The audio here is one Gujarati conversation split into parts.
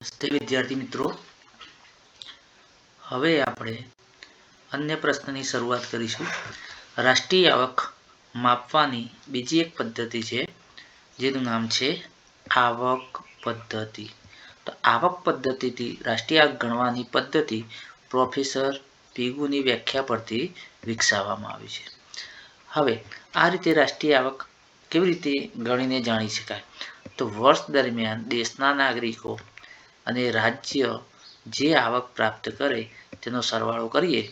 નમસ્તે વિદ્યાર્થી મિત્રો, હવે આપણે અન્ય પ્રશ્નની શરૂઆત કરીશું. રાષ્ટ્રીય આવક માપવાની બીજી એક પદ્ધતિ છે જેનું નામ છે આવક પદ્ધતિ. તો આવક પદ્ધતિથી રાષ્ટ્રીય આવક ગણવાની પદ્ધતિ પ્રોફેસર પીગુની વ્યાખ્યા પરથી વિકસાવવામાં આવી છે. હવે આ રીતે રાષ્ટ્રીય આવક કેવી રીતે ગણીને જાણી શકાય? તો વર્ષ દરમિયાન દેશના નાગરિકો અને રાજ્ય જે આવક પ્રાપ્ત કરે તેનો સરવાળો કરીએ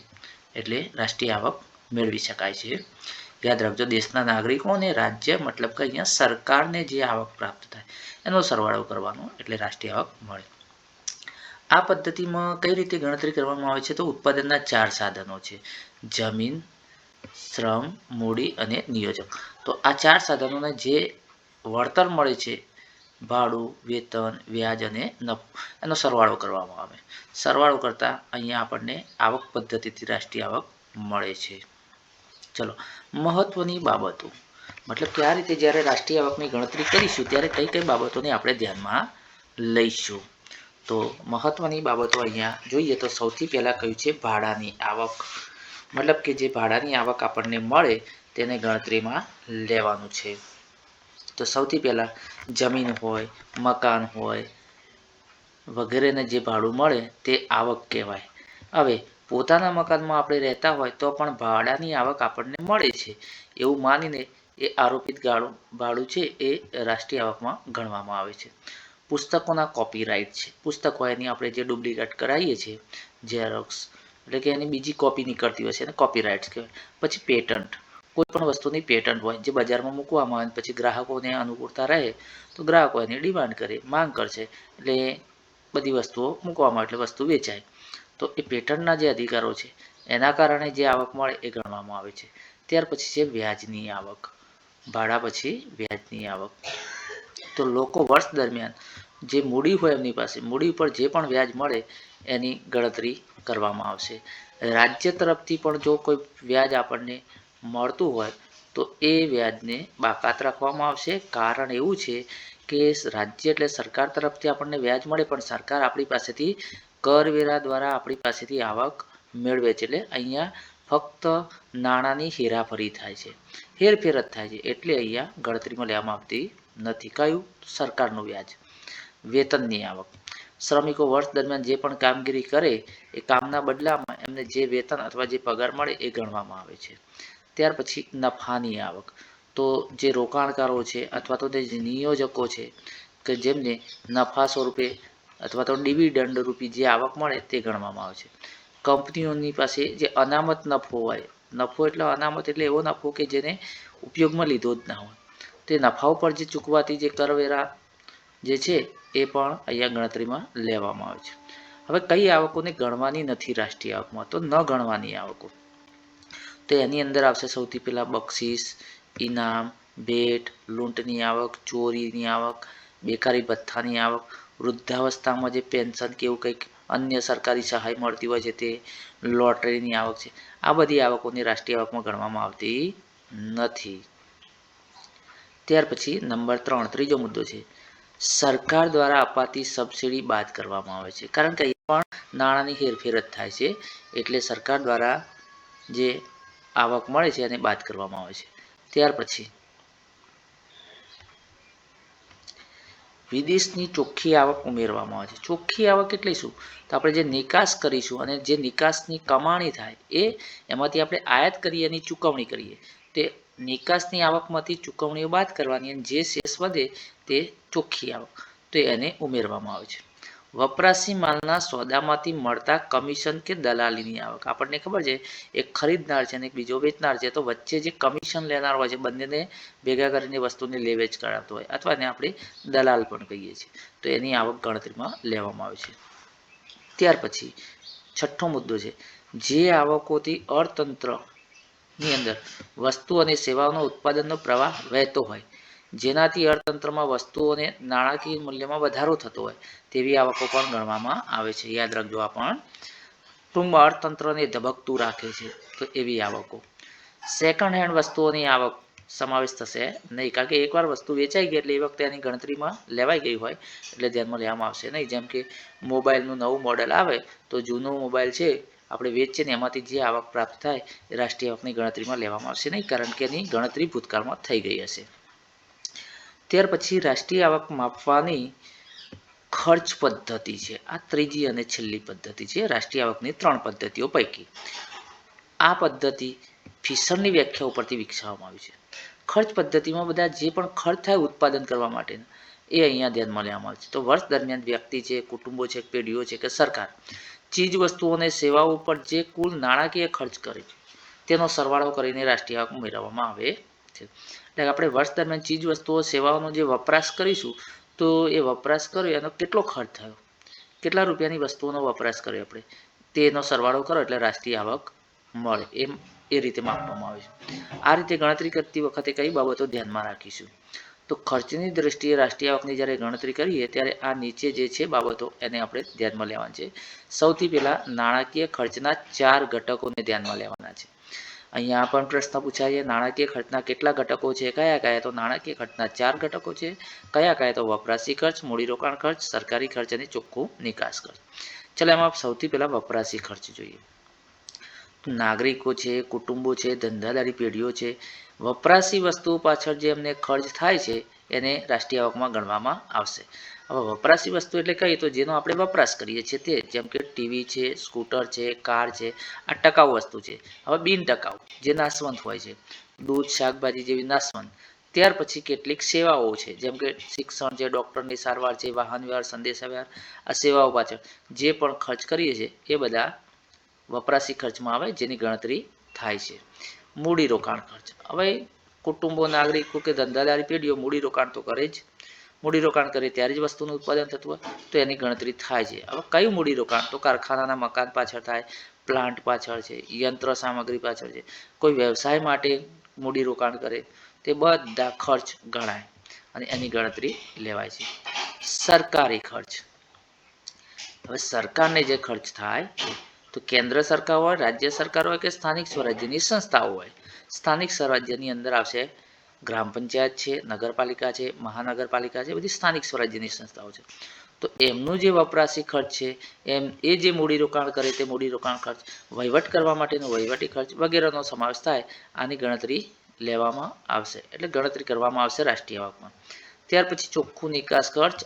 એટલે રાષ્ટ્રીય આવક મેળવી શકાય છે. યાદ રાખજો, દેશના નાગરિકો અને રાજ્ય મતલબ કે અહીંયા સરકારને જે આવક પ્રાપ્ત થાય એનો સરવાળો કરવાનો એટલે રાષ્ટ્રીય આવક મળે. આ પદ્ધતિમાં કઈ રીતે ગણતરી કરવામાં આવે છે? તો ઉત્પાદનના 4 સાધનો છે: જમીન, શ્રમ, મૂડી અને નિયોજક. તો આ 4 સાધનોને જે વળતર મળે છે, ભાડું, વેતન, વ્યાજ અને નફો, એનો સરવાળો કરવામાં આવે. સરવાળો કરતાં અહીંયા આપણને આવક પદ્ધતિથી રાષ્ટ્રીય આવક મળે છે. ચલો, મહત્વની બાબતો, મતલબ કે આ રીતે જ્યારે રાષ્ટ્રીય આવકની ગણતરી કરીશું ત્યારે કઈ કઈ બાબતોને આપણે ધ્યાનમાં લઈશું. તો મહત્વની બાબતો અહીંયા જોઈએ તો સૌથી પહેલાં કયું છે ભાડાની આવક. મતલબ કે જે ભાડાની આવક આપણને મળે તેને ગણતરીમાં લેવાનું છે. તો સૌથી પહેલાં જમીન હોય, મકાન હોય વગેરેને જે ભાડું મળે તે આવક કહેવાય. હવે પોતાના મકાનમાં આપણે રહેતા હોય તો પણ ભાડાની આવક આપણને મળે છે એવું માનીને એ આરોપિત ભાડું છે એ રાષ્ટ્રીય આવકમાં ગણવામાં આવે છે. પુસ્તકોના કોપીરાઇટ છે. પુસ્તકો એની આપણે જે ડુપ્લિકેટ કરાવીએ છીએ, ઝેરોક્સ એટલે કે એની બીજી કોપી નીકળતી હોય છે એને કોપીરાઇટ્સ કહેવાય. પછી પેટન્ટ, કોઈ પણ વસ્તુની પેટન્ટ હોય જે બજારમાં મૂકવામાં આવે પછી ગ્રાહકોને અનુકૂળતા રહે તો ગ્રાહકો એની ડિમાન્ડ કરે, માંગ કરશે એટલે બધી વસ્તુઓ મૂકવામાં એટલે વસ્તુ વેચાય. તો એ પેટન્ટના જે અધિકારો છે એના કારણે જે આવક મળે એ ગણવામાં આવે છે. ત્યાર પછી છે વ્યાજની આવક. ભાડા પછી વ્યાજની આવક. તો લોકો વર્ષ દરમિયાન જે મૂડી હોય એમની પાસે, મૂડી ઉપર જે પણ વ્યાજ મળે એની ગણતરી કરવામાં આવશે. રાજ્ય તરફથી પણ જો કોઈ વ્યાજ આપણને મળતું હોય તો એ વ્યાજને બાકાત રાખવામાં આવશે. કારણ એવું છે કે રાજ્ય એટલે સરકાર તરફથી આપણને વ્યાજ મળે પણ સરકાર આપણી પાસેથી કરવેરા દ્વારા આપણી પાસેથી આવક મેળવે છે. એટલે અહીંયા ફક્ત નાણાંની હેરાફેરી થાય છે, હેરફેર જ થાય છે, એટલે અહીંયા ગણતરીમાં લેવામાં આવતી નથી. કયું? સરકારનું વ્યાજ. વેતનની આવક. શ્રમિકો વર્ષ દરમિયાન જે પણ કામગીરી કરે એ કામના બદલામાં એમને જે વેતન અથવા જે પગાર મળે એ ગણવામાં આવે છે. ત્યાર પછી નફાની આવક. તો જે રોકાણકારો છે અથવા તો જે નિયોજકો છે કે જેમને નફા સ્વરૂપે અથવા તો ડિવિડન્ડ રૂપી જે આવક મળે તે ગણવામાં આવે છે. કંપનીઓની પાસે જે અનામત નફો હોય, નફો એટલે અનામત એટલે એવો નફો કે જેને ઉપયોગમાં લીધો જ ના હોય, તે નફા ઉપર જે ચૂકવાતી જે કરવેરા જે છે એ પણ અહીંયા ગણતરીમાં લેવામાં આવે છે. હવે કઈ આવકોને ગણવાની નથી રાષ્ટ્રીય આવકમાં? તો ન ગણવાની આવકો. તો એની અંદર આવશે સૌથી પહેલાં બક્ષિસ, ઇનામ, ભેટ, લૂંટની આવક, ચોરીની આવક, બેકારી ભથ્થાની આવક, વૃદ્ધાવસ્થામાં જે પેન્શન કે એવું કંઈક અન્ય સરકારી સહાય મળતી હોય છે તે, લોટરીની આવક છે. આ બધી આવકોને રાષ્ટ્રીય આવકમાં ગણવામાં આવતી નથી. ત્યાર પછી નંબર 3, ત્રીજો મુદ્દો છે સરકાર દ્વારા અપાતી સબસિડી બાદ કરવામાં આવે છે. કારણ કે અહીં પણ નાણાંની હેરફેર જ થાય છે એટલે સરકાર દ્વારા જે આવક મળે છે એને બાદ કરવામાં આવે છે. ત્યાર પછી વિદેશની ચોખ્ખી આવક ઉમેરવામાં આવે છે. ચોખ્ખી આવક એટલે શું? તો આપણે જે નિકાસ કરીશું અને જે નિકાસની કમાણી થાય એમાંથી આપણે આયાત કરીએ એની ચૂકવણી કરીએ તે નિકાસની આવકમાંથી ચૂકવણીઓ બાદ કરવાની અને જે શેષ વધે તે ચોખ્ખી આવક, તો એને ઉમેરવામાં આવે છે. વપરાશી માલના સોદામાંથી મળતા કમિશન કે દલાલીની આવક. આપણને ખબર છે એક ખરીદનાર છે અને એક બીજો વેચનાર છે, તો વચ્ચે જે કમિશન લેનાર હોય છે બંનેને ભેગા કરીને વસ્તુને લે વેચ કરાતો હોય અથવા એને આપણે દલાલ પણ કહીએ છીએ, તો એની આવક ગણતરીમાં લેવામાં આવે છે. ત્યાર પછી છઠ્ઠો મુદ્દો છે જે આવકોથી અર્થતંત્રની અંદર વસ્તુ અને સેવાઓનો ઉત્પાદનનો પ્રવાહ વહેતો હોય, જેનાથી અર્થતંત્રમાં વસ્તુઓ અને નાણાકીય મૂલ્યમાં વધારો થતો હોય તેવી આવકો પણ ગણવામાં આવે છે. યાદ રાખજો, આ પણ ટૂંકમાં અર્થતંત્રને ધબકતું રાખે છે તો એવી આવકો. સેકન્ડ હેન્ડ વસ્તુઓની આવક સમાવેશ થશે નહીં, કારણ કે એકવાર વસ્તુ વેચાઈ ગઈ એટલે એ વખતે એની ગણતરીમાં લેવાઈ ગઈ હોય એટલે ધ્યાનમાં લેવામાં આવશે નહીં. જેમ કે મોબાઈલનું નવું મોડેલ આવે તો જૂનો મોબાઈલ છે આપણે વેચીએ ને એમાંથી જે આવક પ્રાપ્ત થાય એ રાષ્ટ્રીય આવકની ગણતરીમાં લેવામાં આવશે નહીં, કારણ કે એની ગણતરી ભૂતકાળમાં થઈ ગઈ હશે. ત્યાર પછી રાષ્ટ્રીય આવક માપવાની ખર્ચ પદ્ધતિ છે. આ ત્રીજી અને છેલ્લી પદ્ધતિ છે રાષ્ટ્રીય આવકની 3 પદ્ધતિઓ પૈકી. આ પદ્ધતિ ફિશરની વ્યાખ્યા ઉપરથી વિકસાવવામાં આવી છે. ખર્ચ પદ્ધતિમાં બધા જે પણ ખર્ચ થાય ઉત્પાદન કરવા માટે એ અહીંયા ધ્યાનમાં લેવામાં આવે છે. તો વર્ષ દરમિયાન વ્યક્તિ છે, કુટુંબો છે, પેઢીઓ છે કે સરકાર ચીજ વસ્તુઓ અને સેવાઓ ઉપર જે કુલ નાણાકીય ખર્ચ કરે છે તેનો સરવાળો કરીને રાષ્ટ્રીય આવક મેળવવામાં આવે છે. એટલે આપણે વર્ષ દરમિયાન ચીજ વસ્તુઓ સેવાઓનો જે વપરાશ કરીશું તો એ વપરાશ કર્યો એનો કેટલો ખર્ચ થયો, કેટલા રૂપિયાની વસ્તુઓનો વપરાશ કર્યો આપણે તેનો સરવાળો કરો એટલે રાષ્ટ્રીય આવક મળે. એ રીતે માપવામાં આવે છે. આ રીતે ગણતરી કરતી વખતે કઈ બાબતો ધ્યાનમાં રાખીશું? તો ખર્ચની દ્રષ્ટિએ રાષ્ટ્રીય આવકની જ્યારે ગણતરી કરીએ ત્યારે આ નીચે જે છે બાબતો એને આપણે ધ્યાનમાં લેવાના છે. સૌથી પહેલા નાણાકીય ખર્ચના 4 ઘટકોને ધ્યાનમાં લેવાના છે. અહીંયા પણ પ્રશ્ન પૂછાય છે નાણાકીય ખર્ચના કેટલા ઘટકો છે, કયા કયા? તો નાણાકીય ખર્ચના 4 ઘટકો છે. કયા કયા? તો વપરાશી ખર્ચ, મૂડીરોકાણ ખર્ચ, સરકારી ખર્ચ અને ચોખ્ખું નિકાસ ખર્ચ. ચાલો એમાં સૌથી પહેલા વપરાશી ખર્ચ જોઈએ. નાગરિકો છે, કુટુંબો છે, ધંધાદારી પેઢીઓ છે, વપરાશી વસ્તુઓ પાછળ જે એમને ખર્ચ થાય છે એને રાષ્ટ્રીય આવકમાં ગણવામાં આવશે. હવે વપરાશી વસ્તુ એટલે કઈ? તો જેનો આપણે વપરાશ કરીએ છીએ તે, જેમ કે ટીવી છે, સ્કૂટર છે, કાર છે, આ ટકાઉ વસ્તુ છે. હવે બિન ટકાઉ જે નાશવંત હોય છે, દૂધ, શાકભાજી જેવી નાશવંત. ત્યાર પછી કેટલીક સેવાઓ છે, જેમ કે શિક્ષણ છે, ડૉક્ટરની સારવાર છે, વાહન વ્યવહાર, સંદેશાવ્યવહાર, આ સેવાઓ પાછળ જે પણ ખર્ચ કરીએ છીએ એ બધા વપરાશી ખર્ચમાં આવે જેની ગણતરી થાય છે. મૂડીરોકાણ ખર્ચ. હવે કુટુંબો, નાગરિકો કે ધંધાદારી પેઢીઓ મૂડીરોકાણ તો કરે જ. મૂડીરોકાણ કરે ત્યારે જ વસ્તુનું ઉત્પાદન થતું હોય તો એની ગણતરી થાય છે. હવે કયું મૂડીરોકાણ? તો કારખાનાના મકાન પાછળ થાય, પ્લાન્ટ પાછળ છે, યંત્ર સામગ્રી પાછળ છે, કોઈ વ્યવસાય માટે મૂડીરોકાણ કરે, તે બધા ખર્ચ ગણાય અને એની ગણતરી લેવાય છે. સરકારી ખર્ચ. હવે સરકારને જે ખર્ચ થાય તો કેન્દ્ર સરકાર હોય, રાજ્ય સરકાર હોય કે સ્થાનિક સ્વરાજ્યની સંસ્થાઓ હોય. સ્થાનિક સ્વરાજ્યની અંદર આવશે ગ્રામ પંચાયત છે, નગરપાલિકા છે, મહાનગરપાલિકા છે, બધી સ્થાનિક સ્વરાજ્યની સંસ્થાઓ છે. તો એમનું જે વપરાશી ખર્ચ છે એ જે મૂડીરોકાણ કરે તે મૂડીરોકાણ ખર્ચ, વહીવટ કરવા માટેનો વહીવટી ખર્ચ વગેરેનો સમાવેશ થાય. આની ગણતરી લેવામાં આવશે એટલે ગણતરી કરવામાં આવશે રાષ્ટ્રીય આવકમાં. ત્યાર પછી ચોખ્ખું નિકાસ ખર્ચ.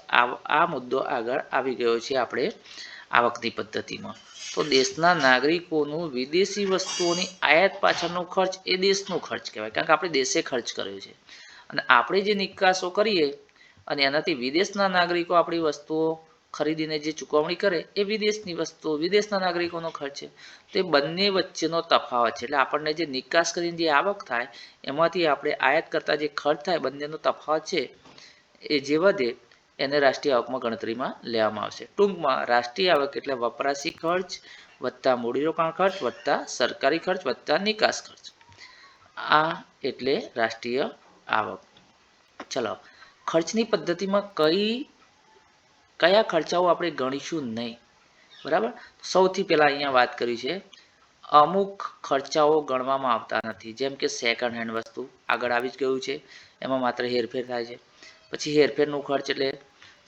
આ મુદ્દો આગળ આવી ગયો છે આપણે આવકની પદ્ધતિમાં. તો દેશના નાગરિકોનું વિદેશી વસ્તુઓની આયાત પાછળનો ખર્ચ એ દેશનો ખર્ચ કહેવાય, કારણ કે આપણે દેશે ખર્ચ કર્યો છે. અને આપણે જે નિકાસો કરીએ અને એનાથી વિદેશના નાગરિકો આપણી વસ્તુઓ ખરીદીને જે ચૂકવણી કરે એ વિદેશની વસ્તુઓ વિદેશના નાગરિકોનો ખર્ચ છે. તે બંને વચ્ચેનો તફાવત છે. એટલે આપણને જે નિકાસ કરીને જે આવક થાય એમાંથી આપણે આયાત કરતા જે ખર્ચ થાય બંનેનો તફાવત છે એ જે વધે એને રાષ્ટ્રીય આવકમાં ગણતરીમાં લેવામાં આવશે. ટૂંકમાં રાષ્ટ્રીય આવક એટલે વપરાશી ખર્ચ વત્તા મૂડીરોકાણ ખર્ચ વત્તા સરકારી ખર્ચ વત્તા નિકાસ ખર્ચ. આ એટલે રાષ્ટ્રીય આવક. ચલો, ખર્ચની પદ્ધતિમાં કયા ખર્ચાઓ આપણે ગણીશું નહીં, બરાબર? સૌથી પહેલા અહીંયા વાત કરી છે અમુક ખર્ચાઓ ગણવામાં આવતા નથી, જેમ કે સેકન્ડ હેન્ડ વસ્તુ આગળ આવી જ ગયું છે, એમાં માત્ર હેરફેર થાય છે. પછી હેરફેરનું ખર્ચ એટલે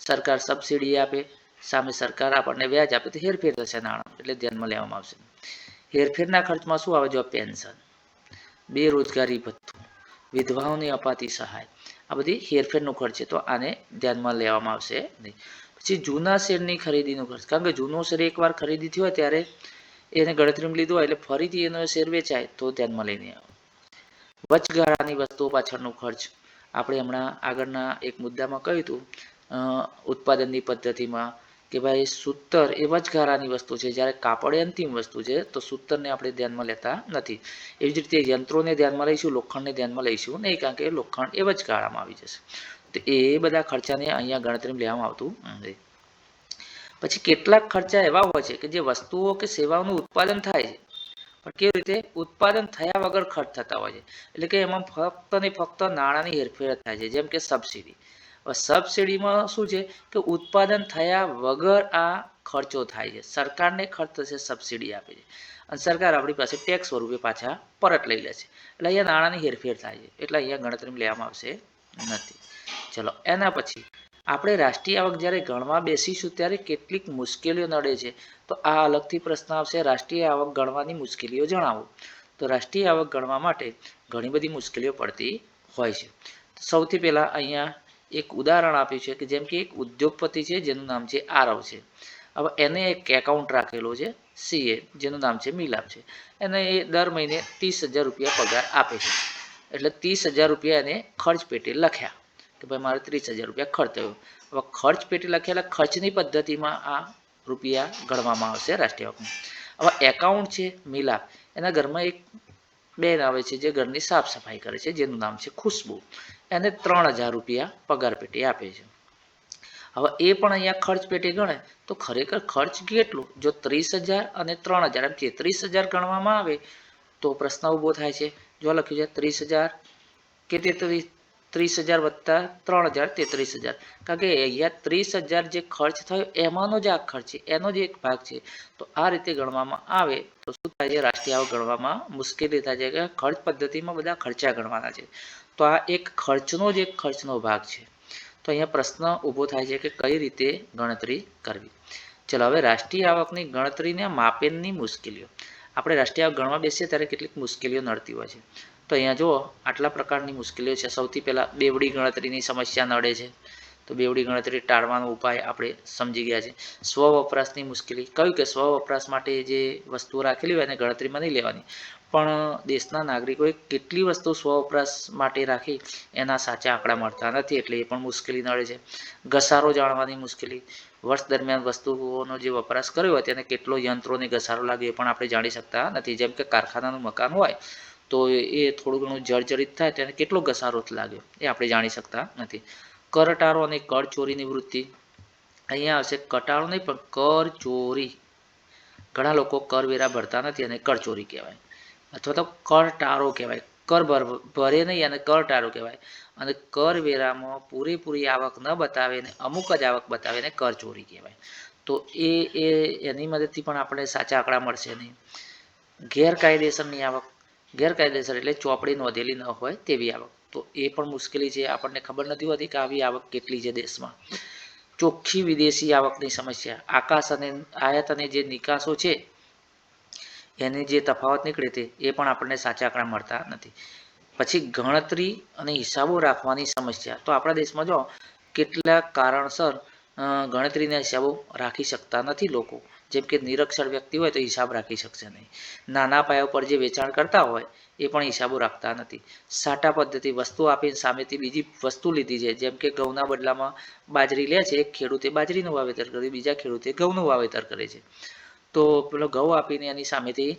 સરકાર સબસિડી આપે, સામે સરકાર આપણને વ્યાજ આપે તો હેરફેર થશે નાણાં, એટલે ધ્યાનમાં લેવામાં આવશે. હેરફેરના ખર્ચમાં શું આવે? જો પેન્શન, બેરોજગારી ભથ્થું, વિધવાઓને અપાતી સહાય, આ બધી હેરફેરનો ખર્ચ છે તો આને ધ્યાનમાં લેવામાં આવશે નહીં. પછી જૂના શેરની ખરીદીનો ખર્ચ, કારણ કે જૂનો શેર એકવાર ખરીદી થયો હોય ત્યારે એને ગણતરીમાં લીધો હોય એટલે ફરીથી એનો શેર વેચાય તો ધ્યાનમાં લઈને આવે. વચગાળાની વસ્તુઓ પાછળનો ખર્ચ આપણે હમણાં આગળના એક મુદ્દામાં કહ્યું હતું ઉત્પાદનની પદ્ધતિમાં કે ભાઈ સૂતર એ વચગાળાની વસ્તુ છે, જ્યારે કાપડ એ અંતિમ વસ્તુ છે, તો સૂતરને આપણે ધ્યાનમાં લેતા નથી. એવી જ રીતે યંત્રોને ધ્યાનમાં લઈશું, લોખંડને ધ્યાનમાં લઈશું નહીં, કારણ કે લોખંડ એ વચગાળામાં આવી જશે. તો એ બધા ખર્ચાને અહીંયા ગણતરીમાં લેવામાં આવતું નથી. પછી કેટલાક ખર્ચા એવા હોય છે કે જે વસ્તુઓ કે સેવાઓનું ઉત્પાદન થાય છે પણ કેવી રીતે? ઉત્પાદન થયા વગર ખર્ચ થતા હોય છે. એટલે કે એમાં ફક્ત ને ફક્ત નાણાંની હેરફેર થાય છે, જેમ કે સબસિડી. હવે સબસિડીમાં શું છે કે ઉત્પાદન થયા વગર આ ખર્ચો થાય છે, સરકારને ખર્ચ થશે, સબસિડી આપે છે. અને સરકાર આપણી પાસે ટેક્સ સ્વરૂપે પાછા પરત લઈ લે છે. એટલે અહીંયા નાણાંની હેરફેર થાય છે, એટલે અહીંયા ગણતરીમાં લેવામાં આવશે નથી. ચલો એના પછી આપણે રાષ્ટ્રીય આવક જ્યારે ગણવા બેસીશું ત્યારે કેટલીક મુશ્કેલીઓ નડે છે. તો આ અલગથી પ્રશ્ન આવશે, રાષ્ટ્રીય આવક ગણવાની મુશ્કેલીઓ જણાવો. તો રાષ્ટ્રીય આવક ગણવા માટે ઘણી બધી મુશ્કેલીઓ પડતી હોય છે. સૌથી પહેલાં અહીંયા એક ઉદાહરણ આપ્યું છે કે જેમ કે એક ઉદ્યોગપતિ છે જેનું નામ છે આરવ છે. હવે એને એક એકાઉન્ટ રાખેલો છે સીએ જેનું નામ છે મિલાપ છે. એને એ દર મહિને 30,000 રૂપિયા પગાર આપે છે. એટલે 30,000 રૂપિયા એને ખર્ચ પેટે લખ્યા કે ભાઈ મારે 30,000 રૂપિયા ખર્ચ થયો. હવે ખર્ચ પેટે લખ્યા એટલે ખર્ચની પદ્ધતિમાં આ રૂપિયા ગણવામાં આવશે રાષ્ટ્રીય આવકમાં. હવે એકાઉન્ટ છે મિલાપ, એના ઘરમાં એક બેન આવે છે જે ઘરની સાફ સફાઈ કરે છે જેનું નામ છે ખુશ્બુ. એને 3,000 રૂપિયા પગાર પેટે આપે છે. હવે એ પણ અહીંયા ખર્ચ પેટે ગણે તો ખરેખર ખર્ચ કેટલું? જો 30,000 અને 3,000 એમ 33,000 ગણવામાં આવે તો પ્રશ્ન ઊભો થાય છે. જો લખ્યું છે 30,000 કે 30,000 વત્તા 3,000 33,000, કારણ કે અહીંયા 30,000 જે ખર્ચ થયો એમાંનો જ આ ખર્ચ છે, એનો જ એક ભાગ છે. તો આ રીતે ગણવામાં આવે તો શું થાય છે? રાષ્ટ્રીય આવક ગણવામાં મુશ્કેલી થાય છે કે ખર્ચ પદ્ધતિમાં બધા ખર્ચા ગણવાના છે. તો આ એક ખર્ચનો જ એક ખર્ચનો ભાગ છે. તો અહીંયા પ્રશ્ન ઊભો થાય છે કે કઈ રીતે ગણતરી કરવી. ચલો હવે રાષ્ટ્રીય આવકની ગણતરીને માપનની મુશ્કેલીઓ. આપણે રાષ્ટ્રીય આવક ગણવા બેસીએ ત્યારે કેટલીક મુશ્કેલીઓ નડતી હોય છે. તો અહીંયા જુઓ આટલા પ્રકારની મુશ્કેલીઓ છે. સૌથી પહેલાં બેવડી ગણતરીની સમસ્યા નડે છે. તો બેવડી ગણતરી ટાળવાનો ઉપાય આપણે સમજી ગયા છે. સ્વ વપરાશની મુશ્કેલી, કહ્યું કે સ્વ વપરાશ માટે જે વસ્તુઓ રાખેલી હોય એને ગણતરીમાં નહીં લેવાની, પણ દેશના નાગરિકોએ કેટલી વસ્તુ સ્વ વપરાશ માટે રાખી એના સાચા આંકડા મળતા નથી, એટલે એ પણ મુશ્કેલી નડે છે. ઘસારો જાણવાની મુશ્કેલી, વર્ષ દરમિયાન વસ્તુઓનો જે વપરાશ કર્યો હોય તેને કેટલો યંત્રોને ઘસારો લાગે એ પણ આપણે જાણી શકતા નથી. જેમ કે કારખાનાનું મકાન હોય તો એ થોડું ઘણું જર્જરિત થાય તેને કેટલો ઘસારો લાગ્યો એ આપણે જાણી શકતા નથી. કરટાળો અને કર ચોરીની વૃત્તિ, અહીંયા આવશે કટાળો નહીં પણ કર ચોરી. ઘણા લોકો કરવેરા ભરતા નથી અને કર ચોરી કહેવાય, અથવા તો કરટાળો કહેવાય. કર ભરે નહીં અને કરટાળો કહેવાય. અને કરવેરામાં પૂરેપૂરી આવક ન બતાવે ને અમુક જ આવક બતાવે ને કર ચોરી કહેવાય. તો એની મદદથી પણ આપણે સાચા આંકડા મળશે નહીં. ગેરકાયદેસરની આવક, ગેરકાયદેસર એટલે ચોપડી નોંધેલી ન હોય તેવી આવક. તો એ પણ મુશ્કેલી છે, આપણને ખબર નથી હોતી કે આવી આવક કેટલી છે દેશમાં. ચોખ્ખી વિદેશી આવકની સમસ્યા, આકાશ અને આયાત અને જે નિકાસો છે એની જે તફાવત નીકળે તે એ પણ આપણને સાચા આંકડા મળતા નથી. પછી ગણતરી અને હિસાબો રાખવાની સમસ્યા. તો આપણા દેશમાં જો કેટલાક કારણસર ગણતરીના હિસાબો રાખી શકતા નથી લોકો. જેમ કે નિરક્ષર વ્યક્તિ હોય તો હિસાબ રાખી શકશે નહીં. નાના પાયા ઉપર જે વેચાણ કરતા હોય એ પણ હિસાબો રાખતા નથી. સાટા પદ્ધતિ, વસ્તુ આપીને સામેથી બીજી વસ્તુ લીધી છે. જેમ કે ઘઉંના બદલામાં બાજરી લે છે, એક ખેડૂતે બાજરીનું વાવેતર કરે, બીજા ખેડૂતે ઘઉંનું વાવેતર કરે છે. તો પેલો ઘઉં આપીને એની સામેથી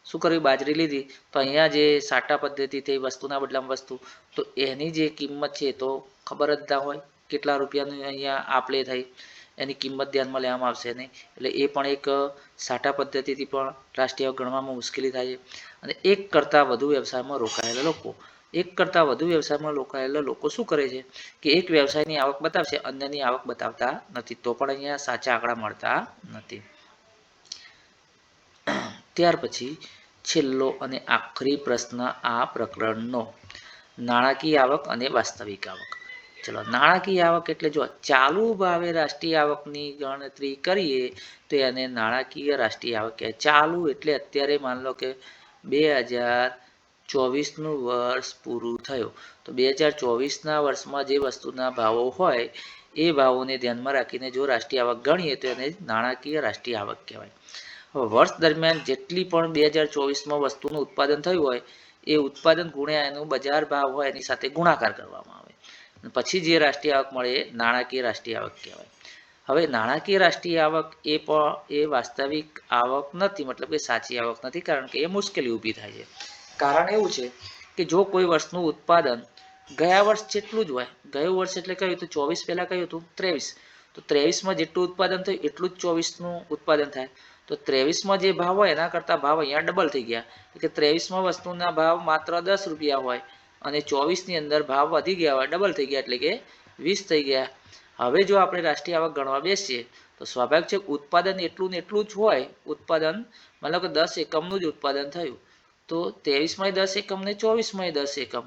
શું કર્યું? બાજરી લીધી. તો અહીંયા જે સાટા પદ્ધતિ થઈ વસ્તુના બદલામાં વસ્તુ, તો એની જે કિંમત છે તો ખબર જ ના હોય કેટલા રૂપિયાની અહીંયા આપલે થઈ, એની કિંમત ધ્યાનમાં લેવામાં આવશે નહીં. એટલે એ પણ એક સાટા પદ્ધતિથી પણ રાષ્ટ્રીય આવક ગણવામાં મુશ્કેલી થાય છે. અને એક કરતાં વધુ વ્યવસાયમાં રોકાયેલા લોકો, એક કરતાં વધુ વ્યવસાયમાં રોકાયેલા લોકો શું કરે છે કે એક વ્યવસાયની આવક બતાવશે, અન્યની આવક બતાવતા નથી. તો પણ અહીંયા સાચા આંકડા મળતા નથી. ત્યાર પછી છેલ્લો અને આખરી પ્રશ્ન આ પ્રકરણનો, નાણાકીય આવક અને વાસ્તવિક આવક. ચલો નાણાકીય આવક એટલે જો ચાલુ ભાવે રાષ્ટ્રીય આવકની ગણતરી કરીએ તો એને નાણાકીય રાષ્ટ્રીય આવક કહેવાય. ચાલુ એટલે અત્યારે માન લો કે 2024નું વર્ષ પૂરું થયું, તો 2024ના વર્ષમાં જે વસ્તુના ભાવો હોય એ ભાવોને ધ્યાનમાં રાખીને જો રાષ્ટ્રીય આવક ગણીએ તો એને નાણાકીય રાષ્ટ્રીય આવક કહેવાય. હવે વર્ષ દરમિયાન જેટલી પણ 2024માં વસ્તુનું ઉત્પાદન થયું હોય એ ઉત્પાદન ગુણ્યા એનું બજાર ભાવ હોય એની સાથે ગુણાકાર કરવામાં આવે, પછી જે રાષ્ટ્રીય આવક મળે એ નાણાકીય રાષ્ટ્રીય આવક કહેવાય. હવે નાણાકીય રાષ્ટ્રીય આવક એ વાસ્તવિક આવક નથી, મતલબ કે સાચી આવક નથી, કારણ કે એ મુશ્કેલી ઊભી થાય છે. કારણ એવું છે કે જો કોઈ વર્ષનું ઉત્પાદન ગયા વર્ષ જેટલું જ હોય, ગયું વર્ષ એટલે કયું તો 24 પહેલાં કયું હતું 23, તો 23માં જેટલું ઉત્પાદન થયું એટલું જ 24નું ઉત્પાદન થાય. તો 23માં જે ભાવ હોય એના કરતાં ભાવ અહીંયા ડબલ થઈ ગયા, કે 23માં વસ્તુના ભાવ માત્ર 10 રૂપિયા હોય અને 24ની અંદર ભાવ વધી ગયા હોય, ડબલ થઈ ગયા એટલે કે 20 થઈ ગયા. હવે જો આપણે રાષ્ટ્રીય આવક ગણવા બેસીએ તો તો સ્વાભાવિક છે ઉત્પાદન એટલું ને એટલું જ હોય. ઉત્પાદન મતલબ કે 10 એકમનું જ ઉત્પાદન થયું, તો 23માં 10 એકમ ને 24માં 10 એકમ,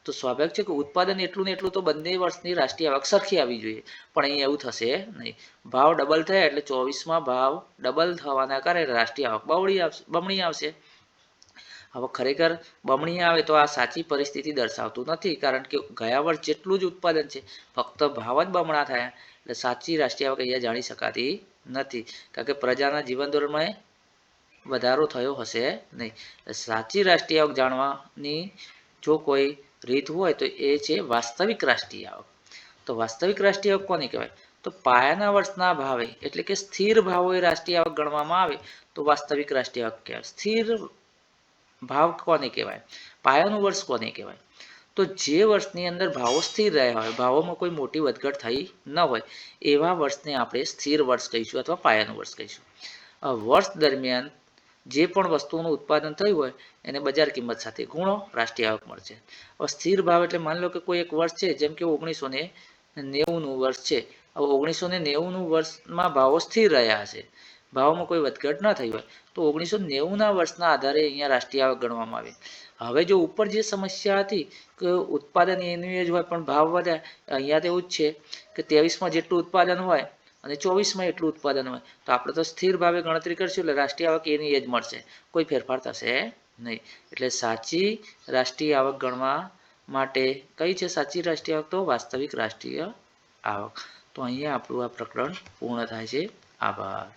તો સ્વાભાવિક છે કે ઉત્પાદન એટલું ને એટલું તો બંને વર્ષની રાષ્ટ્રીય આવક સરખી આવી જોઈએ, પણ અહીં એવું થશે નહીં. ભાવ ડબલ થયા એટલે 24માં ભાવ ડબલ થવાના કારણે રાષ્ટ્રીય આવક બમણી આવશે. હવે ખરેખર બમણી આવે તો આ સાચી પરિસ્થિતિ દર્શાવતું નથી, કારણ કે ગયા વર્ષ જેટલું જ ઉત્પાદન છે, ફક્ત ભાવ જ બમણા થયા, એટલે સાચી રાષ્ટ્રીય આવક અહીંયા જાણી શકાતી નથી, કારણ કે પ્રજાના જીવન ધોરણમાં વધારો થયો હશે નહીં. સાચી રાષ્ટ્રીય આવક જાણવાની જો કોઈ રીત હોય તો એ છે વાસ્તવિક રાષ્ટ્રીય આવક. તો વાસ્તવિક રાષ્ટ્રીય આવક કોને કહેવાય? તો પાયાના વર્ષના ભાવે એટલે કે સ્થિર ભાવોએ રાષ્ટ્રીય આવક ગણવામાં આવે તો વાસ્તવિક રાષ્ટ્રીય આવક કહેવાય. સ્થિર ભાવ કોને કહેવાય? પાયાનું વર્ષ કોને કહેવાય? તો જે વર્ષની અંદર ભાવો સ્થિર રહ્યા હોય, ભાવોમાં કોઈ મોટી વધઘટ થઈ ન હોય, એવા વર્ષને આપણે સ્થિર વર્ષ કહીશું અથવા પાયાનું વર્ષ કહીશું. વર્ષ દરમિયાન જે પણ વસ્તુનું ઉત્પાદન થયું હોય એને બજાર કિંમત સાથે ગુણો, રાષ્ટ્રીય આવક મળશે. હવે સ્થિર ભાવ એટલે માની લો કે કોઈ એક વર્ષ છે, જેમ કે 1990નું વર્ષ છે. હવે 1990નું વર્ષમાં ભાવો સ્થિર રહ્યા હશે, ભાવમાં કોઈ વધઘટ ન થઈ હોય, તો 1990ના વર્ષના આધારે અહીંયા રાષ્ટ્રીય આવક ગણવામાં આવે. હવે જો ઉપર જે સમસ્યા હતી કે ઉત્પાદન એનું જ હોય પણ ભાવ વધ્યા, અહીંયા તો એવું જ છે કે 23માં જેટલું ઉત્પાદન હોય અને 24માં એટલું ઉત્પાદન હોય, તો આપણે તો સ્થિર ભાવે ગણતરી કરશું એટલે રાષ્ટ્રીય આવક એની જ મળશે, કોઈ ફેરફાર થશે નહીં. એટલે સાચી રાષ્ટ્રીય આવક ગણવા માટે કઈ છે સાચી રાષ્ટ્રીય આવક? તો વાસ્તવિક રાષ્ટ્રીય આવક. તો અહીંયા આપણું આ પ્રકરણ પૂર્ણ થાય છે. આભાર.